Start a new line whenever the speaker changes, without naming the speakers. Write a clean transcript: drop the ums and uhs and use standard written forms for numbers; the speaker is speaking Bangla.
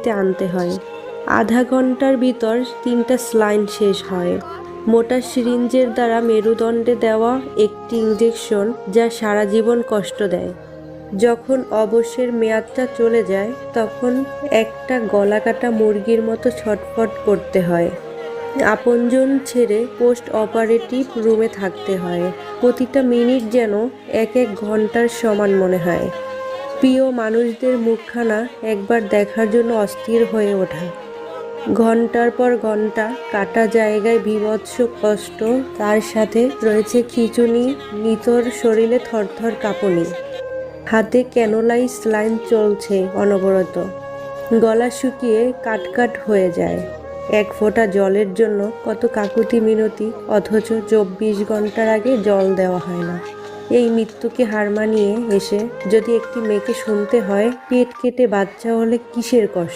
আইসিইউতে আনতে হয়। আধা ঘন্টার ভিতর 3টা স্লাইন শেষ হয়। মোটা সিরিঞ্জের দ্বারা মেরুদণ্ডে দেওয়া একটি ইঞ্জেকশন যা সারা জীবন কষ্ট দেয়। যখন অবশ্যের মেয়াদটা চলে যায় তখন একটা গলাকাটা মুরগির মতো ছটফট করতে হয়। আপনজন ছেড়ে পোস্ট অপারেটিভ রুমে থাকতে হয়। প্রতিটা মিনিট যেন এক এক ঘন্টার সমান মনে হয়। প্রিয় মানুষদের মুখখানা একবার দেখার জন্য অস্থির হয়ে ওঠা। ঘন্টার পর ঘন্টা কাটা জায়গায় বীভৎস কষ্ট, তার সাথে রয়েছে খিঁচুনি, নিথর শরীরে থরথর কাঁপুনি। হাতে ক্যানোলাই স্লাইন চলছে অনবরত। গলা শুকিয়ে কাটকাট হয়ে যায়। এক ফোঁটা জলের জন্য কত কাকুতি মিনতি, অথচ 24 ঘন্টার আগে জল দেওয়া হয় না। এই মৃত্যুকে হার মানিয়ে এসে যদি একটি মেয়েকে শুনতে হয় পেট কেটে বাচ্চা হলে কিসের কষ্ট।